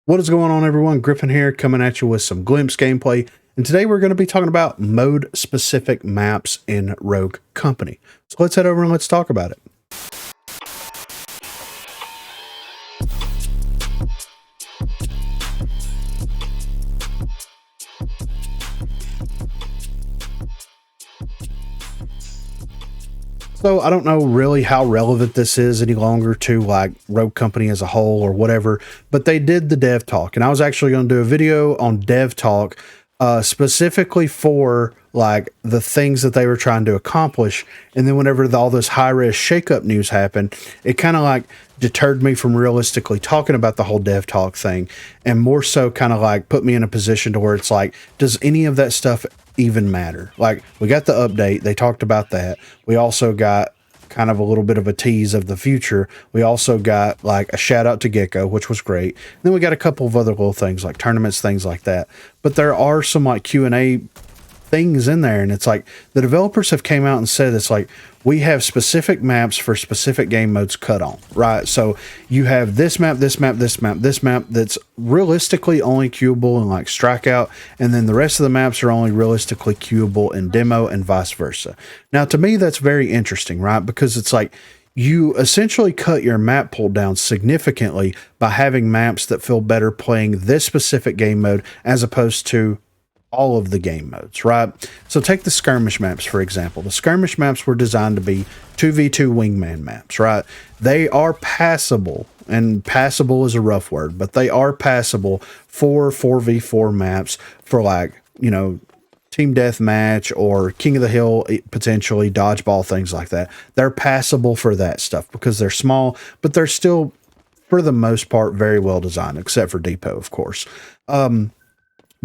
What is going on, everyone? Griffin here, coming at you with some Glimpse gameplay. And today we're going to be talking about mode-specific maps in Rogue Company. So let's head over and let's talk about it. So I don't know really how relevant this is any longer to like Rogue Company as a whole or whatever, but they did the dev talk, and I was actually going to do a video on dev talk specifically for like the things that they were trying to accomplish. And then whenever all this high-res shakeup news happened, it kind of like deterred me from realistically talking about the whole dev talk thing, and more so kind of like put me in a position to where it's like, does any of that stuff even matter? Like, we got the update, they talked about that. We also got kind of a little bit of a tease of the future. We also got like a shout out to Gecko, which was great. And then we got a couple of other little things like tournaments, things like that. But there are some like Q&A things in there, and it's like the developers have came out and said it's like, we have specific maps for specific game modes cut on, right? So you have this map, this map, this map, this map that's realistically only queuable in like Strikeout, and then the rest of the maps are only realistically queuable in Demo and vice versa. Now, to me, that's very interesting, right? Because it's like you essentially cut your map pool down significantly by having maps that feel better playing this specific game mode as opposed to all of the game modes, right? So take the skirmish maps, for example. The skirmish maps were designed to be 2v2 wingman maps, right? They are passable, and passable is a rough word, but they are passable for 4v4 maps for like, you know, team deathmatch or King of the Hill, potentially dodgeball, things like that. They're passable for that stuff because they're small, but they're still, for the most part, very well designed, except for Depot, of course.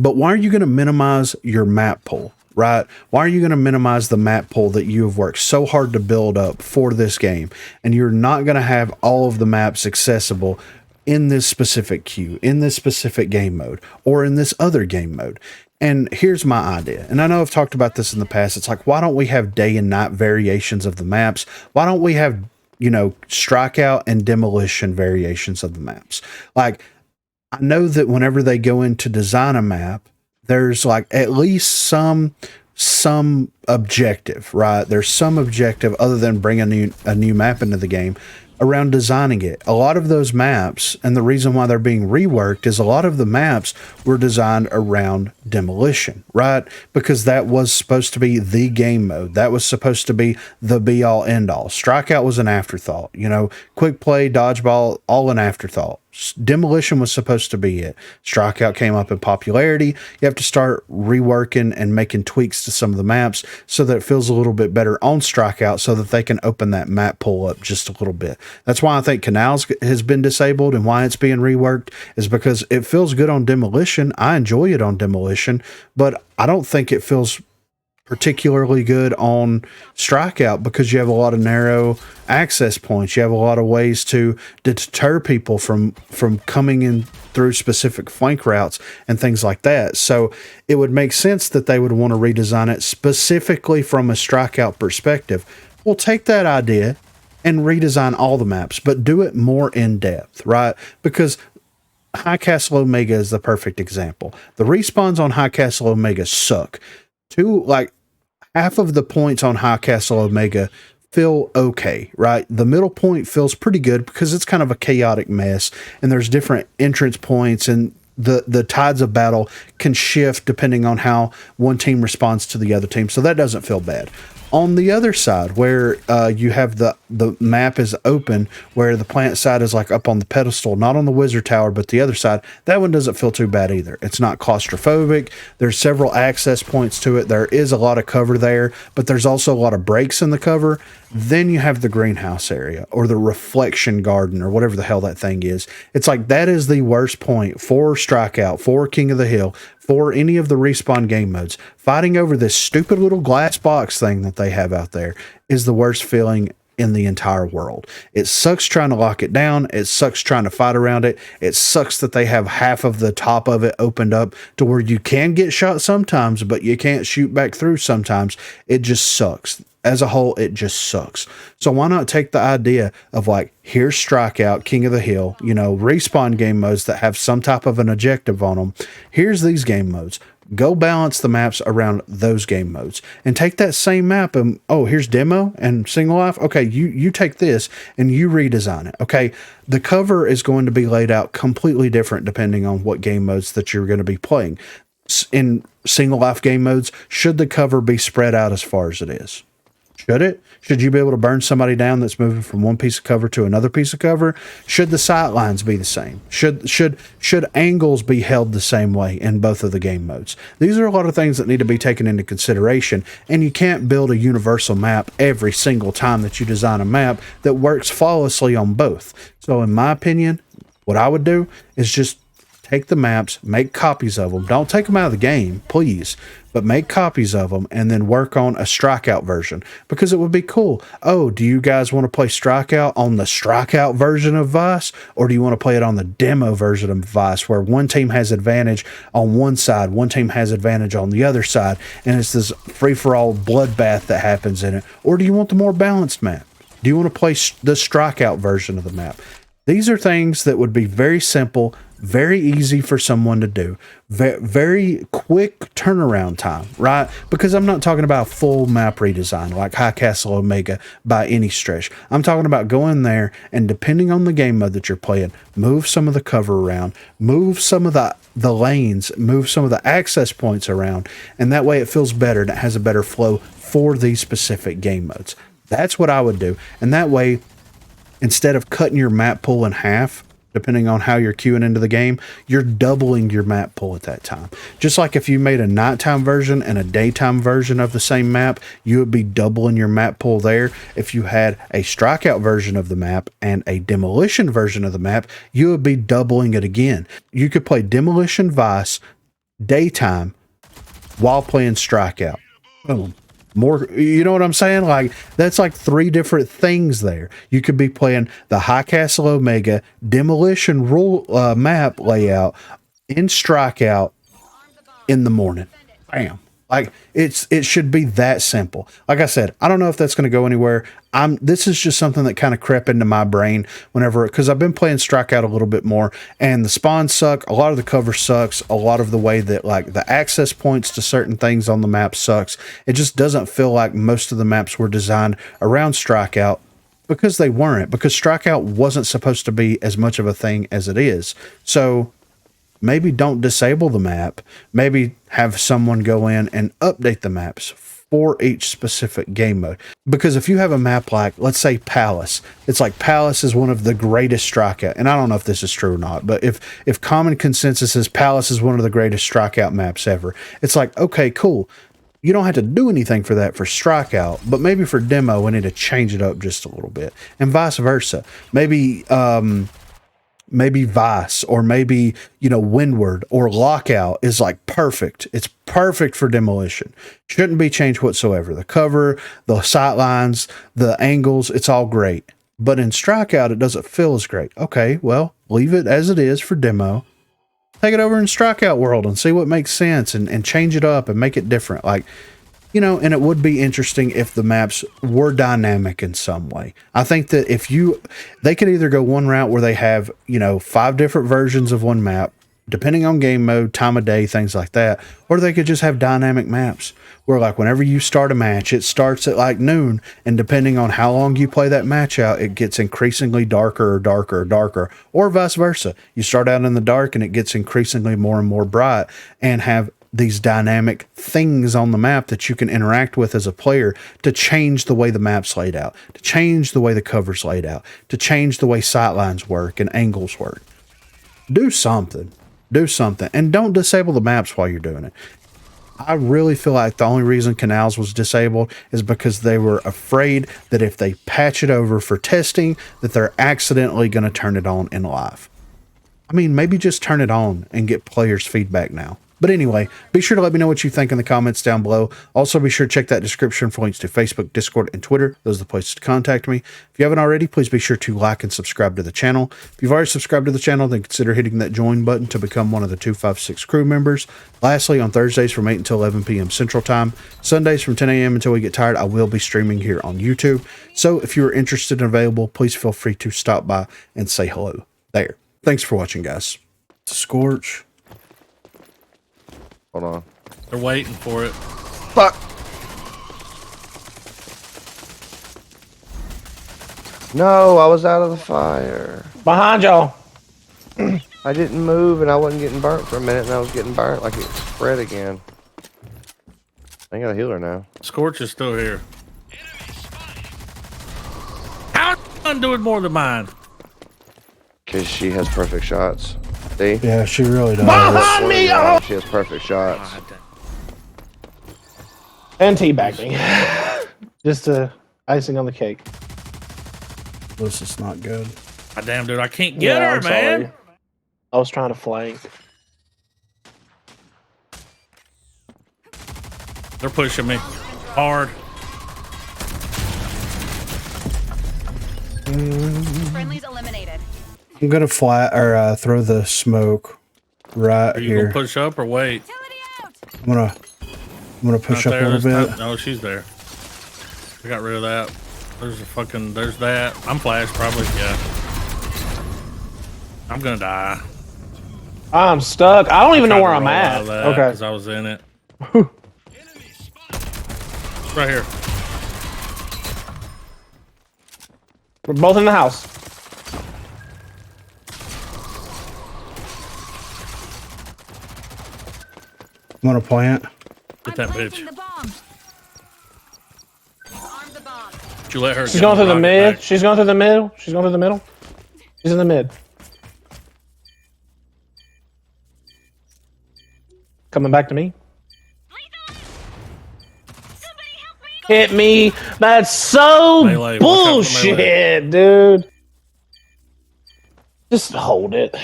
But why are you going to minimize your map pool, right? Why are you going to minimize the map pool that you have worked so hard to build up for this game? And you're not going to have all of the maps accessible in this specific queue, in this specific game mode, or in this other game mode. And here's my idea. And I know I've talked about this in the past. It's like, why don't we have day and night variations of the maps? Why don't we have, you know, Strikeout and Demolition variations of the maps? Like, I know that whenever they go in to design a map, there's like at least some objective, right? There's some objective other than bringing a new map into the game around designing it. A lot of those maps, and the reason why they're being reworked is a lot of the maps were designed around Demolition, right? Because that was supposed to be the game mode. That was supposed to be the be all end all. Strikeout was an afterthought, you know, quick play, dodgeball, all an afterthought. Demolition was supposed to be it. Strikeout came up in popularity. You have to start reworking and making tweaks to some of the maps so that it feels a little bit better on Strikeout so that they can open that map pool up just a little bit. That's why I think Canals has been disabled and why it's being reworked is because it feels good on Demolition. I enjoy it on Demolition, but I don't think it feels particularly good on Strikeout because you have a lot of narrow access points. You have a lot of ways to deter people from coming in through specific flank routes and things like that. So it would make sense that they would want to redesign it specifically from a Strikeout perspective. We'll take that idea and redesign all the maps, but do it more in depth, right? Because High Castle Omega is the perfect example. The respawns on High Castle Omega suck. Half of the points on High Castle Omega feel okay, right? The middle point feels pretty good because it's kind of a chaotic mess and there's different entrance points, and the tides of battle can shift depending on how one team responds to the other team. So that doesn't feel bad. On the other side, where you have the map is open, where the plant side is like up on the pedestal, not on the wizard tower, but the other side, that one doesn't feel too bad either. It's not claustrophobic. There's several access points to it. There is a lot of cover there, but there's also a lot of breaks in the cover. Then you have the greenhouse area or the reflection garden or whatever the hell that thing is. It's like that is the worst point for Strikeout, for King of the Hill, for any of the respawn game modes. Fighting over this stupid little glass box thing that they have out there is the worst feeling in the entire world. It sucks trying to lock it down. It sucks trying to fight around it. It sucks that they have half of the top of it opened up to where you can get shot sometimes, but you can't shoot back through sometimes. It just sucks. As a whole, it just sucks. So why not take the idea of like, here's Strikeout, King of the Hill, you know, respawn game modes that have some type of an objective on them. Here's these game modes. Go balance the maps around those game modes and take that same map and, oh, here's demo and single life. Okay, you take this and you redesign it. Okay, the cover is going to be laid out completely different depending on what game modes that you're going to be playing. In single life game modes, should the cover be spread out as far as it is? Should it? Should you be able to burn somebody down that's moving from one piece of cover to another piece of cover? Should the sight lines be the same? Should angles be held the same way in both of the game modes? These are a lot of things that need to be taken into consideration, and you can't build a universal map every single time that you design a map that works flawlessly on both. So in my opinion, what I would do is just take the maps, make copies of them. Don't take them out of the game, please, but make copies of them and then work on a Strikeout version because it would be cool. Oh, do you guys want to play Strikeout on the Strikeout version of Vice, or do you want to play it on the demo version of Vice where one team has advantage on one side, one team has advantage on the other side, and it's this free-for-all bloodbath that happens in it? Or do you want the more balanced map? Do you want to play the Strikeout version of the map? These are things that would be very simple, very easy for someone to do, very quick turnaround time, right? Because I'm not talking about a full map redesign like High Castle Omega by any stretch. I'm talking about going there and, depending on the game mode that you're playing, move some of the cover around, move some of the lanes, move some of the access points around, and that way it feels better and it has a better flow for these specific game modes. That's what I would do. And that way, instead of cutting your map pool in half, depending on how you're queuing into the game, you're doubling your map pool at that time. Just like if you made a nighttime version and a daytime version of the same map, you would be doubling your map pool there. If you had a Strikeout version of the map and a Demolition version of the map, you would be doubling it again. You could play Demolition Vice daytime while playing Strikeout. Boom. More, you know what I'm saying? Like, that's like 3 different things there. You could be playing the High Castle Omega Demolition rule map layout in Strikeout in the morning. Bam. Like, it should be that simple. Like I said, I don't know if that's going to go anywhere. This is just something that kind of crept into my brain whenever, because I've been playing Strikeout a little bit more, and the spawns suck. A lot of the cover sucks. A lot of the way that, like, the access points to certain things on the map sucks. It just doesn't feel like most of the maps were designed around Strikeout, because they weren't, because Strikeout wasn't supposed to be as much of a thing as it is. So maybe don't disable the map. Maybe have someone go in and update the maps for each specific game mode. Because if you have a map like, let's say, Palace, it's like Palace is one of the greatest Strikeout. And I don't know if this is true or not, but if common consensus is Palace is one of the greatest Strikeout maps ever, it's like, okay, cool. You don't have to do anything for that for Strikeout, but maybe for demo, we need to change it up just a little bit, and vice versa. Maybe Vice, or maybe, you know, Windward or Lockout is like perfect. It's perfect for Demolition. Shouldn't be changed whatsoever. The cover, the sight lines, the angles, it's all great. But in Strikeout, it doesn't feel as great. Okay, well, leave it as it is for demo. Take it over in Strikeout world and see what makes sense, and change it up and make it different. Like, you know, and it would be interesting if the maps were dynamic in some way. I think that they could either go one route where they have, you know, 5 different versions of one map, depending on game mode, time of day, things like that, or they could just have dynamic maps where, like, whenever you start a match, it starts at like noon, and depending on how long you play that match out, it gets increasingly darker or darker or darker, or vice versa. You start out in the dark and it gets increasingly more and more bright, and have these dynamic things on the map that you can interact with as a player to change the way the map's laid out, to change the way the cover's laid out, to change the way sightlines work and angles work. Do something. Do something. And don't disable the maps while you're doing it. I really feel like the only reason Canals was disabled is because they were afraid that if they patch it over for testing, that they're accidentally going to turn it on in live. I mean, maybe just turn it on and get players' feedback now. But anyway, be sure to let me know what you think in the comments down below. Also, be sure to check that description for links to Facebook, Discord, and Twitter. Those are the places to contact me. If you haven't already, please be sure to like and subscribe to the channel. If you've already subscribed to the channel, then consider hitting that join button to become one of the 256 crew members. Lastly, on Thursdays from 8 until 11 p.m. Central Time, Sundays from 10 a.m. until we get tired, I will be streaming here on YouTube. So if you're interested and available, please feel free to stop by and say hello there. Thanks for watching, guys. Scorch. Hold on. They're waiting for it. Fuck. No, I was out of the fire. Behind y'all. I didn't move and I wasn't getting burnt for a minute and I was getting burnt like it spread again. I got a healer now. Scorch is still here. How are doing more than mine? Because she has perfect shots. See? Yeah, she really does. Behind me! Oh! She has perfect shots. And teabagging. Just icing on the cake. This is not good. God damn, dude, I can't get her, I'm man. sorry. I was trying to flank. They're pushing me hard. Friendlies eliminated. I'm gonna flat or throw the smoke right Are you here. gonna push up or wait? I'm gonna push Not up there, a little there's bit. no, she's there. I got rid of that. There's a fucking, there's that. I'm flashed probably, yeah. I'm gonna die. I'm stuck. I don't even know where I'm at. Okay. Because I was in it. Right here. We're both in the house. I'm gonna plant. Get that bitch. The bomb. Arm the bomb. Did you let her She's get going the through the rocket mid. back? She's going through the middle. She's going through the middle. She's in the mid. Coming back to me. Hit me. That's so Melee, watch out for melee. bullshit, dude. Just hold it.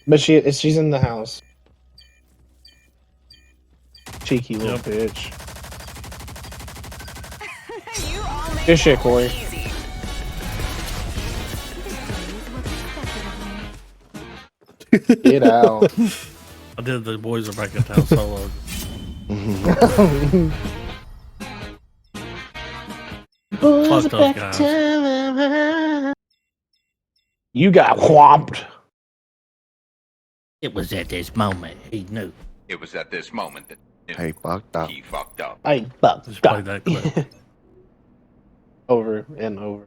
But she's in the house. Cheeky little Yep. bitch. You all made Good shit, Corey. easy. Get out. I did. The boys are back in town solo. Fuck those guys. You got whomped. It was at this moment he knew. It was at this moment that Hey, fucked up. he fucked up. I fucked Just play up. that clip. Over and over.